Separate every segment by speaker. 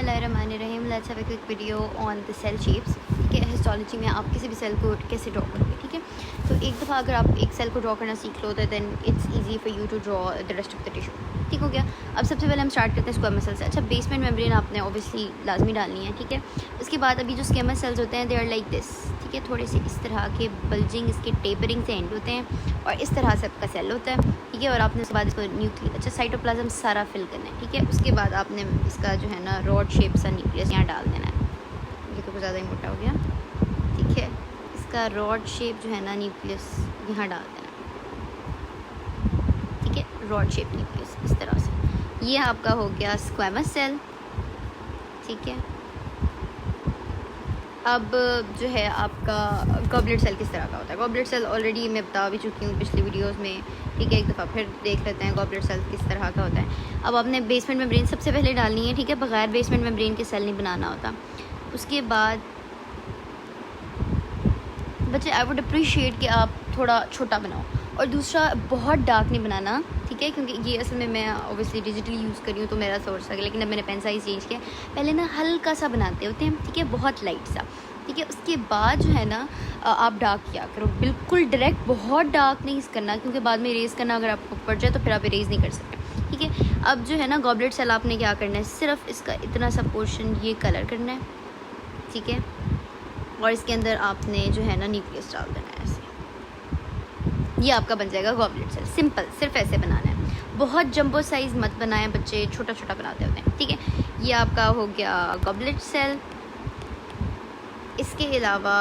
Speaker 1: बिस्मिल्लाहिर्रहमानिर्रहीम। Let's have a quick video on the cell shapes. ठीक है, हिस्टोलॉजी में आप किसी भी सेल को कैसे ड्रॉ करोगे। ठीक है, तो एक दफ़ा अगर आप एक सेल को ड्रॉ करना सीख लो तो then it's easy for you to draw the rest of the tissue. ठीक हो गया। अब सबसे पहले हम स्टार्ट करते हैं स्क्वामस सेल से। अच्छा, बेसमेंट मेम्ब्रेन आपने ऑब्वियसली लाजमी डालनी है। ठीक है, उसके बाद अभी जो स्क्वामस सेल्स होते हैं दे आर लाइक दिस। ठीक है, थोड़े से इस तरह के बल्जिंग, इसके टेपरिंग से एंड होते हैं और इस तरह से आपका सेल होता है। ठीक है, और आपने उसके बाद इसको न्यूक्लियस, अच्छा साइटोप्लाज्म सारा फिल करना है। ठीक है, उसके बाद आपने इसका जो है ना रॉड शेप सा न्यूक्लियस यहाँ डाल देना है। ये तो कुछ ज़्यादा ही मोटा हो गया। ठीक है, इसका रॉड शेप जो है ना न्यूक्लियस यहाँ डाल देना है। ठीक है, रॉड शेप न्यूक्लियस इस तरह से। ये आपका हो गया स्क्वामस सेल। ठीक है, अब जो है आपका गॉबलेट सेल किस तरह का होता है। गॉबलेट सेल ऑलरेडी मैं बता भी चुकी हूँ पिछली वीडियोस में। ठीक है, एक दफ़ा फिर देख लेते हैं गॉबलेट सेल किस तरह का होता है। अब आपने बेसमेंट मेम्ब्रेन सबसे पहले डालनी है। ठीक है, बगैर बेसमेंट मेम्ब्रेन के सेल नहीं बनाना होता। उसके बाद बच्चे आई वुड अप्रिशिएट कि आप थोड़ा छोटा बनाओ, और दूसरा बहुत डार्क नहीं बनाना। ठीक है, क्योंकि ये असल में मैं ऑब्वियसली डिजिटली यूज़ कर रही हूँ तो मेरा सोर्स है, लेकिन अब मैंने पेन साइज़ चेंज किया। पहले ना हल्का सा बनाते होते हैं। ठीक है, बहुत लाइट सा। ठीक है, उसके बाद जो है ना आप डार्क किया करो, बिल्कुल डायरेक्ट बहुत डार्क नहीं करना, क्योंकि बाद में इरेज़ करना अगर आपको पड़ जाए तो फिर आप इरेज़ नहीं कर सकते। ठीक है, अब जो है ना गॉबलेट सेल आपने क्या करना है, सिर्फ इसका इतना सा पोर्शन ये कलर करना है। ठीक है, और इसके अंदर आपने जो है ना न्यूक्लियस डाल देना है ऐसे। ये आपका बन जाएगा गॉबलेट सेल। सिंपल, सिर्फ ऐसे बनाना है। बहुत जंबो साइज़ मत बनाएं, बच्चे छोटा छोटा बनाते होते हैं। ठीक है, ये आपका हो गया गॉबलेट सेल। इसके अलावा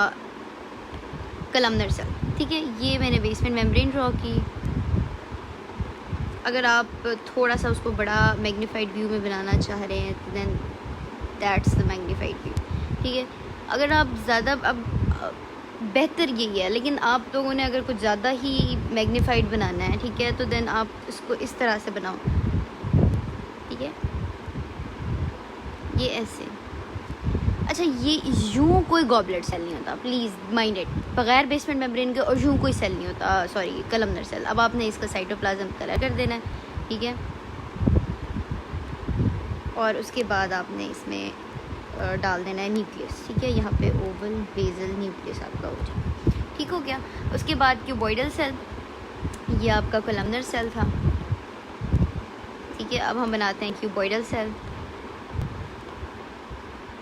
Speaker 1: कलमनर सेल। ठीक है, ये मैंने बेसमेंट मेम्ब्रेन ड्रॉ की। अगर आप थोड़ा सा उसको बड़ा मैग्नीफाइड व्यू में बनाना चाह रहे हैं तो then that's the magnified view. ठीक है, अगर आप ज़्यादा, अब बेहतर यही है, लेकिन आप लोगों ने अगर कुछ ज़्यादा ही मैग्नीफाइड बनाना है, ठीक है, तो देन आप इसको इस तरह से बनाओ। ठीक है, ये ऐसे। अच्छा, ये यूँ कोई गॉबलेट सेल नहीं होता, प्लीज़ माइंड इट। बगैर बेसमेंट मेम्ब्रेन के और यूँ कोई सेल नहीं होता, सॉरी कलमनर सेल। अब आपने इसका साइटोप्लाज्म कलर कर देना है। ठीक है, और उसके बाद आपने इसमें डाल देना है न्यूक्लियस। ठीक है, यहाँ पे ओवल बेजल न्यूक्लियस आपका हो जाए। ठीक हो गया। उसके बाद क्यूबॉइडल सेल, ये आपका कलमनर सेल था। ठीक है, अब हम बनाते हैं क्यूबॉइडल सेल।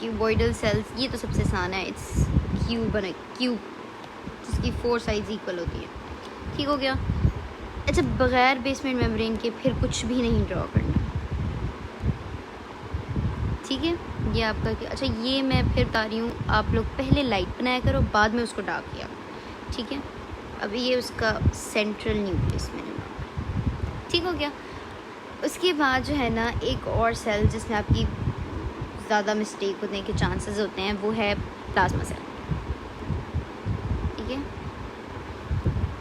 Speaker 1: क्यूबॉइडल सेल्स, ये तो सबसे आसान है। इट्स क्यूब जिसकी 4 साइड्स इक्वल होती है। ठीक हो गया। अच्छा, बग़ैर बेसमेंट मेम्ब्रेन के फिर कुछ भी नहीं ड्रॉ करना। ठीक है, ये आपका क्या। अच्छा, ये मैं फिर बता रही हूँ, आप लोग पहले लाइट बनाया करो, बाद में उसको डार्क किया। ठीक है, अभी ये उसका सेंट्रल न्यूक्लियस मैंने बनाया। ठीक हो गया। उसके बाद जो है ना एक और सेल जिसमें आपकी ज़्यादा मिस्टेक होने के चांसेस होते हैं, वो है प्लाज्मा सेल। ठीक है,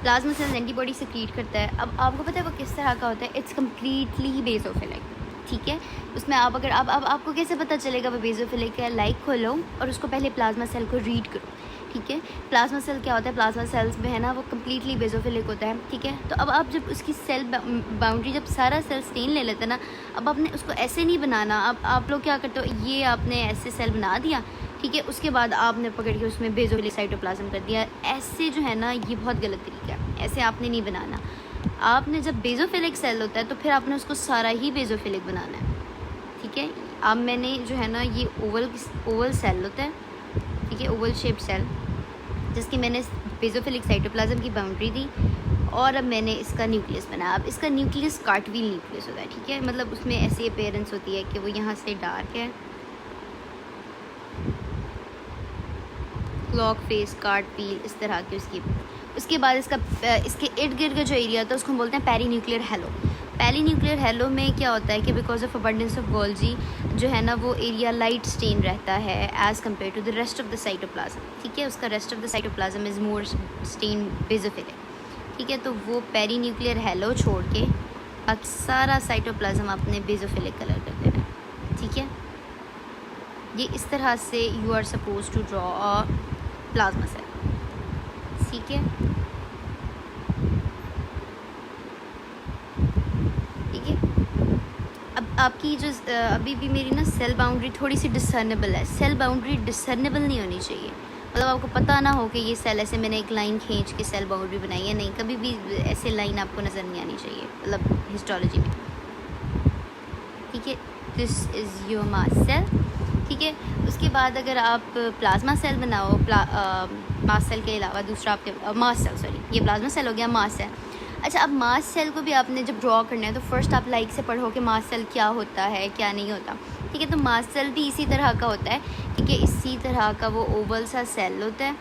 Speaker 1: प्लाज्मा सेल एंटीबॉडी सिक्रीट करता है। अब आपको पता है वो किस तरह का होता है, इट्स कम्प्लीटली बेसोफिलिक। ठीक है, उसमें आप अगर अब आपको कैसे पता चलेगा वो बेसोफिलिक है, लाइक खोलो और उसको पहले प्लाज्मा सेल को रीड करो। ठीक है, प्लाज्मा सेल क्या होता है, प्लाज्मा सेल्स में है ना वो कम्प्लीटली बेसोफिलिक होता है। ठीक है, तो अब आप जब उसकी सेल बाउंड्री, जब सारा सेल स्टेन ले लेते हैं ना, अब आपने उसको ऐसे नहीं बनाना। अब आप लोग क्या करते हो, ये आपने ऐसे सेल बना दिया। ठीक है, उसके बाद आपने पकड़ के उसमें बेसोफिलिक साइटोप्लाज्म कर दिया। ऐसे जो है ना ये बहुत गलत तरीका है, ऐसे आपने नहीं बनाना। आपने जब बेसोफिलिक सेल होता है तो फिर आपने उसको सारा ही बेसोफिलिक बनाना है। ठीक है, अब मैंने जो है ना ये ओवल सेल होता है। ठीक है, ओवल शेप सेल जिसकी मैंने बेसोफिलिक साइटोप्लाज्म की बाउंड्री दी, और अब मैंने इसका न्यूक्लियस बनाया। अब इसका न्यूक्लियस कार्टवील न्यूक्लियस होता है। ठीक है, मतलब उसमें ऐसी अपीयरेंस होती है कि वो यहाँ से डार्क है, क्लॉक फेस, कार्टवील, इस तरह की उसकी। उसके बाद इसके इर्द गिर्द का जो एरिया होता है उसको हम बोलते हैं peri nuclear halo. Peri nuclear halo में क्या होता है कि because of abundance of Golgi जो है ना वो एरिया लाइट स्टेन रहता है as compare to the rest of the cytoplasm. ठीक है, उसका rest of the cytoplasm is more stain basophilic. ठीक है, तो वो पेरी न्यूक्लियर हेलो छोड़ के बाकी सारा साइटोप्लाज्म आपने बेसोफिलिक कलर कर देना है। ठीक है, ये इस तरह से you are suppose to draw a plasma cell. ठीक है, ठीक है, अब आपकी जो अभी भी मेरी ना सेल बाउंड्री थोड़ी सी डिसर्नेबल है। सेल बाउंड्री डिसर्नेबल नहीं होनी चाहिए, मतलब आपको पता ना हो कि ये सेल ऐसे मैंने एक लाइन खींच के सेल बाउंड्री बनाई है, नहीं, कभी भी ऐसे लाइन आपको नज़र नहीं आनी चाहिए, मतलब हिस्टोलॉजी में। ठीक है, this is your mast cell. ठीक है, उसके बाद अगर आप प्लाज्मा सेल बनाओ, मास्ट सेल के अलावा दूसरा आपके मास्ट सेल, सॉरी ये प्लाज्मा सेल हो गया, मास्ट सेल। अच्छा, अब मास्ट सेल को भी आपने जब ड्रॉ करना है तो फर्स्ट आप लाइक से पढ़ो कि मास्ट सेल क्या होता है क्या नहीं होता। ठीक है, तो मास्ट सेल भी इसी तरह का होता है। ठीक है, इसी तरह का वो ओवल सा सेल होता है।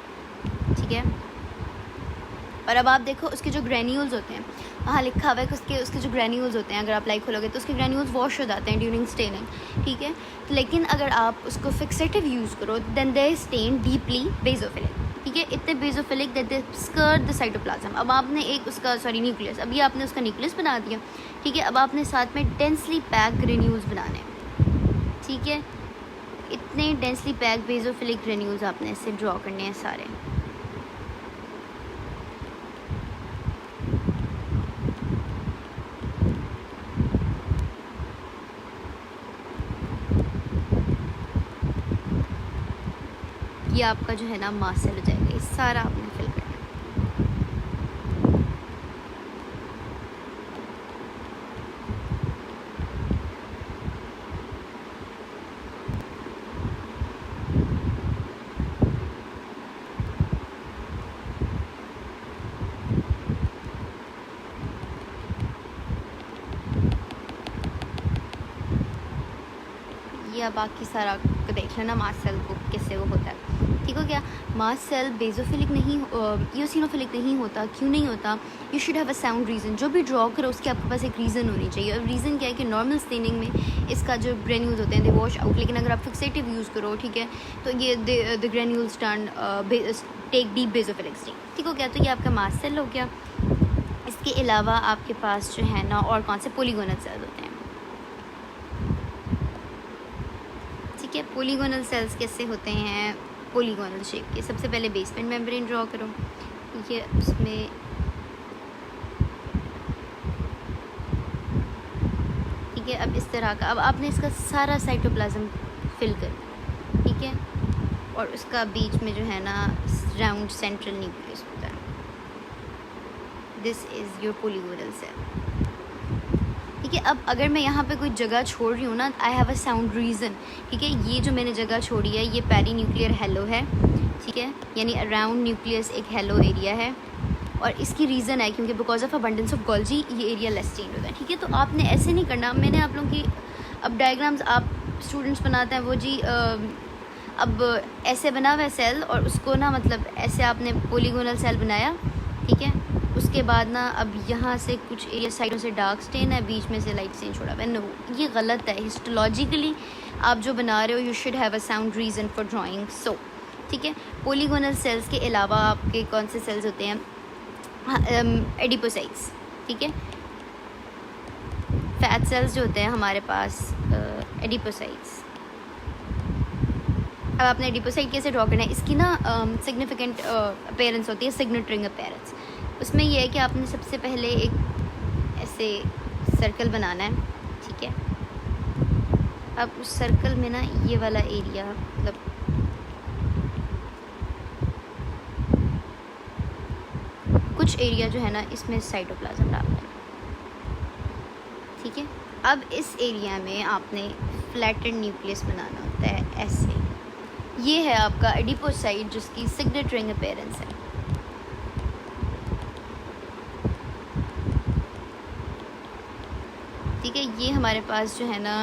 Speaker 1: ठीक है, और अब आप देखो उसके जो ग्रेन्यूल्स होते हैं, वहाँ लिखा हुआ है कि उसके जो ग्रेन्यूल्स होते हैं, अगर आप लाइक खोलोगे तो उसके ग्रेन्यूल्स वॉश हो जाते हैं ड्यूरिंग स्टेनिंग। ठीक है, लेकिन अगर आप उसको फिक्सेटिव यूज़ करो then they stain deeply basophilic. ठीक है, इतने basophilic that they obscure the cytoplasm. अब आपने एक उसका न्यूक्लियस, अभी आपने उसका न्यूक्लियस बना दिया। ठीक है, अब आपने साथ में डेंसली पैक ग्रेन्यूल्स बनाने हैं। ठीक है, इतने डेंसली पैक बेसोफिलिक ग्रेन्यूल्स आपने इससे ड्रॉ करने हैं सारे। ये आपका जो है ना मास्ट सेल हो जाएगा, ये सारा आपने फिल करना है। या बाकी सारा देख लेना मास्ट सेल को कैसे वो होता है। ठीक हो गया, मास्ट सेल बेसोफिलिक नहीं, यूसिनोफिलिक नहीं होता। क्यों नहीं होता? You should have a sound reason. जो भी ड्रॉ करो उसके आपके पास एक रीज़न होनी चाहिए। और रीज़न क्या है कि नॉर्मल स्टेनिंग में इसका जो ग्रेन्यूल्स होते हैं दे वॉश आउट, लेकिन अगर आप फिक्सेटिव यूज़ करो, ठीक है, तो ये the granules turn take deep basophilic stain. ठीक हो गया, तो ये आपका मास्ट सेल हो गया। इसके अलावा आपके पास जो है ना और कौन से पोलीगोनल सेल्स होते हैं। ठीक है, पोलीगोनल सेल्स कैसे होते हैं? पोलीगोनल शेप के। सबसे पहले बेसमेंट मेम्ब्रेन ड्रॉ करो। ठीक है, उसमें ठीक है, अब इस तरह का, अब आपने इसका सारा साइटोप्लाज्म फिल कर, ठीक है, और उसका बीच में जो है ना राउंड सेंट्रल न्यूक्लियस होता है। This is your polygonal cell. ठीक है, अब अगर मैं यहाँ पे कोई जगह छोड़ रही हूँ ना, I have a sound reason. ठीक है, ये जो मैंने जगह छोड़ी है ये पेरी न्यूक्लियर हेलो है। ठीक है, यानी अराउंड न्यूक्लियस एक हेलो एरिया है, और इसकी रीज़न है क्योंकि because of abundance of Golgi ये एरिया लेस चेंज होता है। ठीक है, तो आपने ऐसे नहीं करना। मैंने आप लोगों की अब डायग्राम्स आप स्टूडेंट्स बनाते हैं वो जी अब ऐसे बना हुआ है सेल, और उसको ना मतलब ऐसे आपने पोलीगोनल सेल बनाया। ठीक है, उसके बाद ना अब यहाँ से कुछ एरिया साइडों से डार्क स्टेन है, बीच में से लाइट स्टेन छोड़ा हुआ है। नो, ये गलत है। हिस्टोलॉजिकली आप जो बना रहे हो you should have a sound reason for drawing. So ठीक है, पोलीगोनल सेल्स के अलावा आपके कौन से सेल्स होते हैं? एडिपोसाइट्स। ठीक है, फैट सेल्स जो होते हैं हमारे पास, एडिपोसाइट्स। अब आपने एडिपोसाइट कैसे ड्रॉ करना है? इसकी ना सिग्निफिकेंट अपीयरेंस होती है, सिग्नेट रिंग अपीयरेंस। उसमें यह है कि आपने सबसे पहले एक ऐसे सर्कल बनाना है। ठीक है, अब उस सर्कल में ना ये वाला एरिया, मतलब कुछ एरिया जो है ना इसमें साइटोप्लाज्म डालना है। ठीक है, अब इस एरिया में आपने फ्लैटेंड न्यूक्लियस बनाना होता है ऐसे। ये है आपका एडिपोसाइट जिसकी सिग्नेट रिंग अपीयरेंस है। ठीक है, ये हमारे पास जो है ना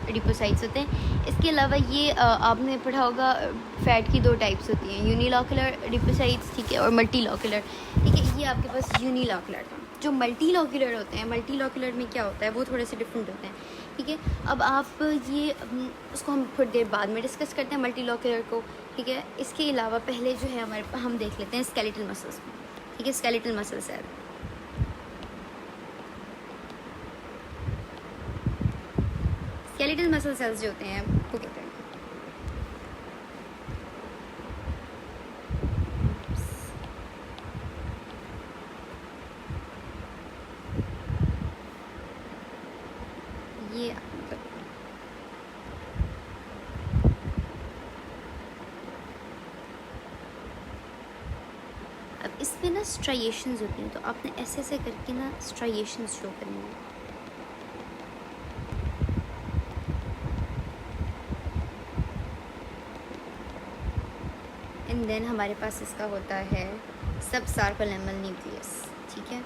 Speaker 1: एडिपोसाइट्स होते हैं। इसके अलावा ये आपने पढ़ा होगा फैट की दो टाइप्स होती हैं, यूनिलॉकुलर एडिपोसाइट्स, ठीक है, और मल्टीलॉकुलर। ठीक है, ये आपके पास यूनिलॉकुलर था। जो मल्टीलॉकुलर होते हैं, मल्टीलॉकुलर में क्या होता है वो थोड़े से डिफरेंट होते हैं। ठीक है, अब आप ये उसको हम थोड़ी देर बाद में डिस्कस करते हैं मल्टीलॉकुलर को। ठीक है, इसके अलावा पहले जो है हमारे हम देख लेते हैं स्केलेटल मसल्स में। ठीक है, skeletal muscle cell. Skeletal muscle cells जो होते हैं वो कहते हैं, ये इसमें ना स्ट्राइएशंस होती हैं, तो आपने ऐसे ऐसे करके ना स्ट्राइएशंस शो करनी है। एंड देन हमारे पास इसका होता है सब सार्कोलेमल न्यूक्लियस, ठीक है।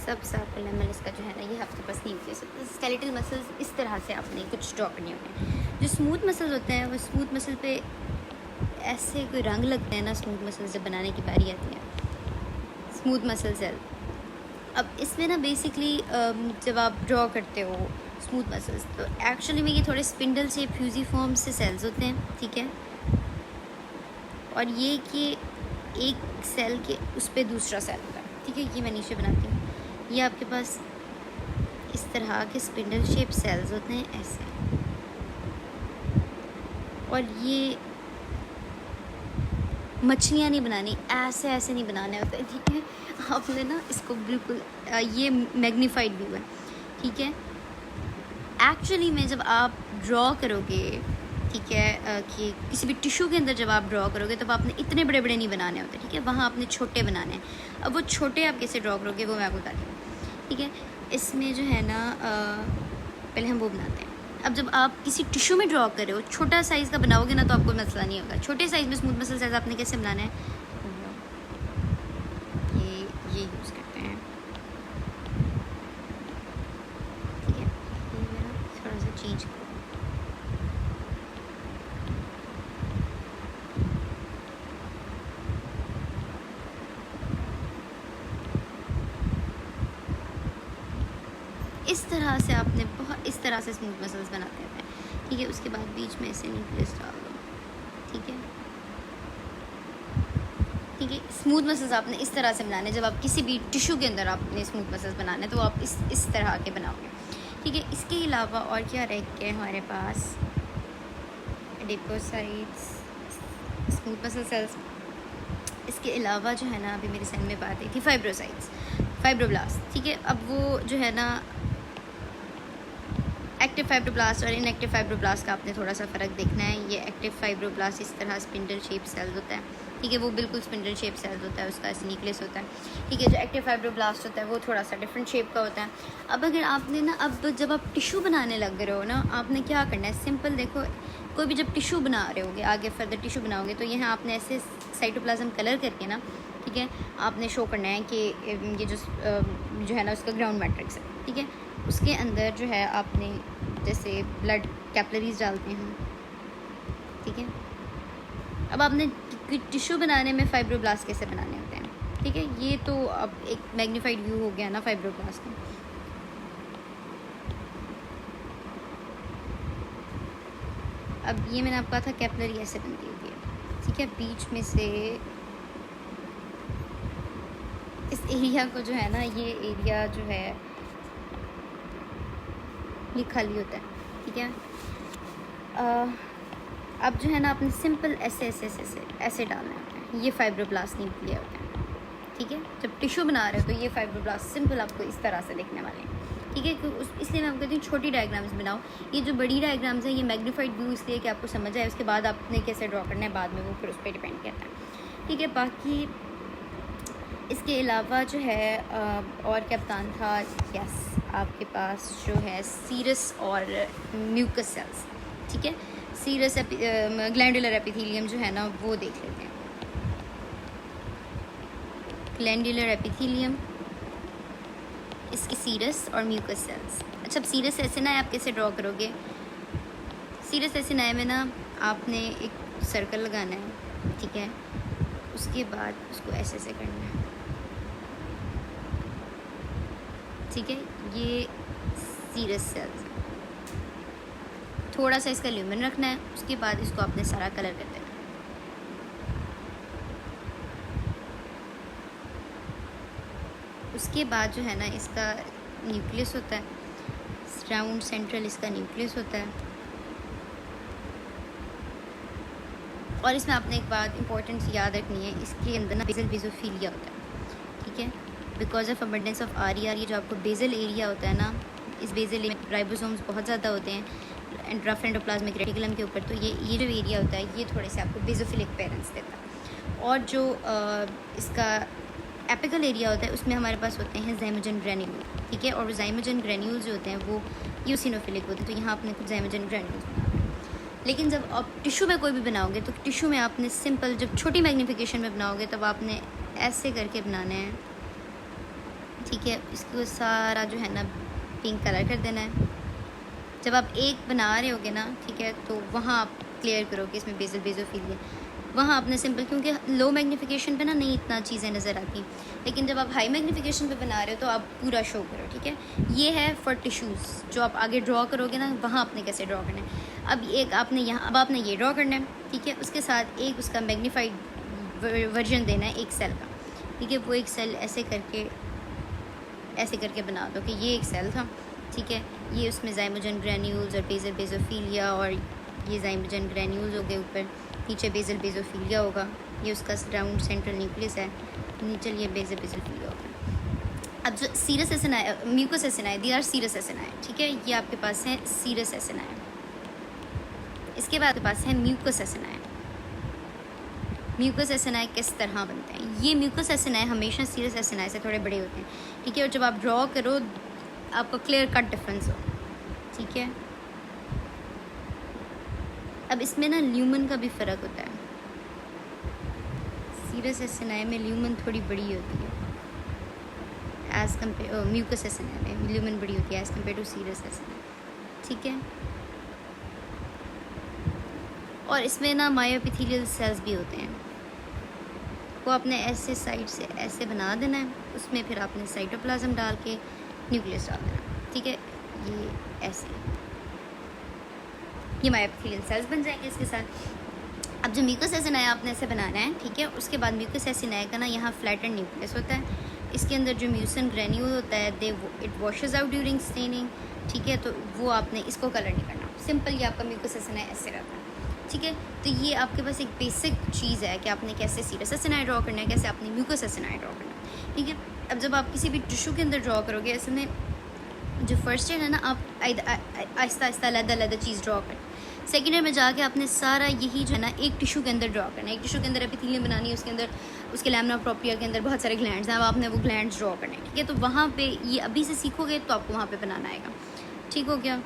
Speaker 1: सब सार्कोलेमल इसका जो है ना, ये आपके पास न्यूक्लियस होता है। स्केलेटल मसल्स इस तरह से आपने कुछ ड्रॉ करने होते हैं। जो स्मूथ मसल्स होते हैं वो स्मूथ मसल पे ऐसे कोई रंग लगते हैं ना, स्मूथ मसल्स जब बनाने की बारी आती है, स्मूथ मसल सेल। अब इसमें ना बेसिकली जब आप ड्रॉ करते हो स्मूथ मसल्स, तो एक्चुअली में ये थोड़े स्पिंडल से फ्यूजीफॉर्म से सेल्स होते हैं, ठीक है। और ये कि एक सेल के उस पर दूसरा सेल होता है, ठीक है। ये मैं नीचे बनाती हूँ। ये आपके पास इस तरह के स्पिंडल शेप सेल्स होते हैं ऐसे, और ये मछलियाँ नहीं बनानी, ऐसे ऐसे नहीं बनाने होते, ठीक है। आपने ना इसको बिल्कुल ये मैग्नीफाइड व्यू है, ठीक है। एक्चुअली में जब आप ड्रॉ करोगे, ठीक है, कि किसी भी टिश्यू के अंदर जब आप ड्रॉ करोगे तब आपने इतने बड़े बड़े नहीं बनाने होते, ठीक है। वहाँ आपने छोटे बनाने हैं। अब वो छोटे आप कैसे ड्रॉ करोगे वो मैं आपको बताती हूँ, ठीक है। इसमें जो है ना पहले हम वो बनाते हैं। अब जब आप किसी टिश्यू में ड्रॉ कर रहे हो, छोटा साइज़ का बनाओगे ना तो आपको मसला नहीं होगा। छोटे साइज़ में स्मूथ मसल साइज आपने कैसे बनाना है, ये यूज़ करते हैं, ठीक है। ये मेरा थोड़ा सा चेंज करो, इस तरह से आपने बहुत इस तरह से स्मूथ मसल्स बनाते हैं, ठीक है। उसके बाद बीच में ऐसे न्यूक्लियस डाल दो, ठीक है, ठीक है। स्मूथ मसल्स आपने इस तरह से बनाने, जब आप किसी भी टिश्यू के अंदर आपने स्मूथ मसल्स बनाने तो आप इस तरह के बनाओगे, ठीक है। इसके अलावा और क्या रह गया हमारे पास, एडिपोसाइट्स, स्मूथ मसल सेल्स। इसके अलावा जो है ना अभी मेरे साइड में बात आई थी फाइब्रोसाइट्स, फाइब्रोब्लास्ट, ठीक है। अब वो जो है ना एक्टिव फाइब्रोब्लास्ट और इनएक्टिव फाइब्रोब्लास्ट का आपने थोड़ा सा फ़र्क देखना है। ये एक्टिव फाइब्रोब्लास्ट इस तरह स्पिंडल शेप सेल्स होता है, ठीक है, वो बिल्कुल स्पिंडल शेप सेल्स होता है, उसका ऐसे न्यूक्लियस होता है, ठीक है। जो एक्टिव फाइब्रोब्लास्ट होता है वो थोड़ा सा डिफरेंट शेप का होता है। अब अगर आपने ना, अब जब आप टिश्यू बनाने लग रहे हो ना, आपने क्या करना है, सिंपल देखो, कोई भी जब टिश्यू बना रहे होगे, आगे फर्दर टिश्यू बनाओगे तो यहाँ आपने ऐसे साइटोप्लाज्म कलर करके ना, ठीक है, आपने शो करना है कि ये जो है ना उसका ग्राउंड मैट्रिक्स है, ठीक है। उसके अंदर जो है आपने जैसे ब्लड कैपलरीज डालते हैं, ठीक है। अब आपने टिश्यू बनाने में फाइब्रोब्लास्ट कैसे बनाने होते हैं, ठीक है। ये तो अब एक मैग्नीफाइड व्यू हो गया ना फाइब्रोब्लास्ट का। अब ये मैंने आपको कहा था कैपलरी ऐसे बनती होगी, ठीक है। बीच में से इस एरिया को जो है ना, ये एरिया जो है ये खाली होता है, ठीक है। अब जो है ना आपने सिंपल ऐसे ऐसे ऐसे ऐसे ऐसे डालना होता है, ये फाइब्रोब्लास्ट न्यूक्लिया होता है, ठीक है। जब टिश्यू बना रहे हो तो ये फाइब्रोब्लास्ट सिंपल आपको इस तरह से दिखने वाले हैं, ठीक है। इसलिए मैं आपको कहती हूँ छोटी डायग्राम्स बनाओ। ये जो बड़ी डायग्राम्स है ये मैग्नीफाइड व्यू इसलिए कि आपको समझ आए, उसके बाद आपने कैसे ड्रॉ करना है बाद में वो फिर उस पर डिपेंड करता है, ठीक है। बाकी इसके अलावा जो है और क्या बताना था, यस, आपके पास जो है सीरस और म्यूकस सेल्स, ठीक है। सीरस ग्लैंडुलर एपिथेलियम जो है ना वो देख लेते हैं। ग्लैंडुलर एपिथेलियम, इसके सीरस और म्यूकस सेल्स। अच्छा, अब सीरस ऐसे ना आप कैसे ड्रॉ करोगे, सीरस ऐसे नए में ना आपने एक सर्कल लगाना है, ठीक है। उसके बाद उसको ऐसे ऐसे करना है, ठीक है। ये सीरस सेल्स, थोड़ा सा इसका ल्यूमिन रखना है, उसके बाद इसको आपने सारा कलर कर देना। उसके बाद जो है ना इसका न्यूक्लियस होता है, राउंड सेंट्रल इसका न्यूक्लियस होता है। और इसमें आपने एक बात इंपॉर्टेंट याद रखनी है, इसके अंदर ना बेसल बेसोफिलिया होता है, ठीक है। Because of abundance of R E R, ये जो आपको बेसल एरिया होता है ना इस बेसल में राइबोसोम्स बहुत ज़्यादा होते हैं इंट्राफेरेंट एंडोप्लाज्मिक रेटिकुलम के ऊपर, तो ये जो एरिया होता है ये थोड़े से आपको बेसोफिलिक पेरेंट्स देता है। और जो इसका एपिकल एरिया होता है उसमें हमारे पास होते हैं ज़ाइमोजन ग्रैन्यूल, ठीक है। और ज़ाइमोजन ग्रैन्यूल जो होते हैं वो यूसिनोफिलिक होते हैं, तो यहाँ आपने कुछ ज़ाइमोजन ग्रैन्यूल्स बना रहे हैं। लेकिन जब आप टिश्यू में कोई भी बनाओगे तो टिश्यू में आपने सिंपल, जब छोटी मैग्नीफिकेशन में बनाओगे तब आपने ऐसे करके बनाना है, ठीक है। इसको सारा जो है ना पिंक कलर कर देना है। जब आप एक बना रहे होगे ना, ठीक है, तो वहाँ आप क्लियर करोगे इसमें बेसल बेसोफिलिया, वहाँ आपने सिंपल, क्योंकि लो मैग्नीफिकेशन पे ना नहीं इतना चीज़ें नज़र आती, लेकिन जब आप हाई मैग्नीफिकेशन पे बना रहे हो तो आप पूरा शो करो, ठीक है। ये है फॉर टिश्यूज़, जो आप आगे ड्रॉ करोगे ना वहाँ आपने कैसे ड्रॉ करना है। अब एक आपने यहाँ, अब आपने ये ड्रॉ करना है, ठीक है। उसके साथ एक उसका मैग्नीफाइड वर्जन देना है एक सेल का, ठीक है। वो एक सेल ऐसे करके बना दो कि ये एक सेल था, ठीक है। ये उसमें ज़ाइमोजन ग्रैन्यूल्स और बेसल बेसोफिलिया, और ये ज़ाइमोजन ग्रैन्यूल्स हो गए ऊपर, नीचे बेसल बेसोफिलिया होगा, ये उसका राउंड सेंट्रल न्यूक्लियस है, नीचे ये बेसल बेसोफिलिया होगा। अब जो serous acini, mucous acini, they are serous acini, ठीक है। ये आपके पास है सीरस एसिनाई। इसके बाद आपके पास है म्यूकस एसिनाई। म्यूकस एसिनाई किस तरह बनते हैं? ये म्यूकस एसिनाई हमेशा सीरस एसिनाई से थोड़े बड़े होते हैं, ठीक है। और जब आप ड्रॉ करो आपको क्लियर कट डिफरेंस हो, ठीक है। अब इसमें ना ल्यूमन का भी फ़र्क होता है। सीरस एसिनाई में ल्यूमन थोड़ी बड़ी होती है एज़ कम्पेयर, म्यूकस एसिनाई में ल्यूमन बड़ी होती है as compare to serous acini, ठीक है। और इसमें ना मायोएपिथेलियल सेल्स भी होते हैं, वो आपने ऐसे साइड से ऐसे बना देना है, उसमें फिर आपने साइटोप्लाज्म डाल के न्यूक्लियस डाल देना, ठीक है। ये ऐसे ये मायोएपिथेलियल सेल्स बन जाएंगे इसके साथ। अब जो म्यूकस एसिनाई आपने ऐसे बनाना है, ठीक है। उसके बाद म्यूकस एसिनाई का ना यहाँ फ्लैटेंड न्यूक्लियस होता है, इसके अंदर जो म्यूसिन ग्रैन्यूल होता है it washes out during staining, ठीक है। तो वो आपने इसको कलर नहीं करना, सिंपल ये आपका म्यूकस एसिनाई ऐसे रहता है, ठीक है। तो ये आपके पास एक बेसिक चीज़ है कि आपने कैसे सीरस एसिनाई ड्रॉ करना है, कैसे आपने म्यूकस एसिनाई ड्रॉ करना है, ठीक है। अब जब आप किसी भी टिश्यू के अंदर ड्रॉ करोगे, ऐसे में जो फर्स्ट ईयर है ना, आप आहिस्ता आहिस्ता अलग चीज़ ड्रॉ करें। सेकेंड ईयर में जाके आपने सारा यही जो है ना एक टिश्यू के अंदर ड्रॉ करना है। एक टिश्यू के अंदर एपिथेलियम बनानी है, उसके अंदर उसके लैमिना प्रोप्रिया के अंदर बहुत सारे ग्लैंड्स हैं, अब आपने वो ग्लैंड्स ड्रॉ करने हैं, ठीक है। तो वहाँ पे ये अभी से सीखोगे तो आपको वहाँ पे बनाना आएगा, ठीक हो गया।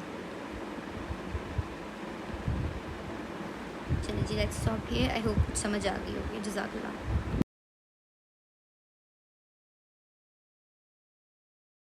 Speaker 1: चलिए जी, let's stop here. I hope समझ आ गई होगी। जज़ाकल्लाह।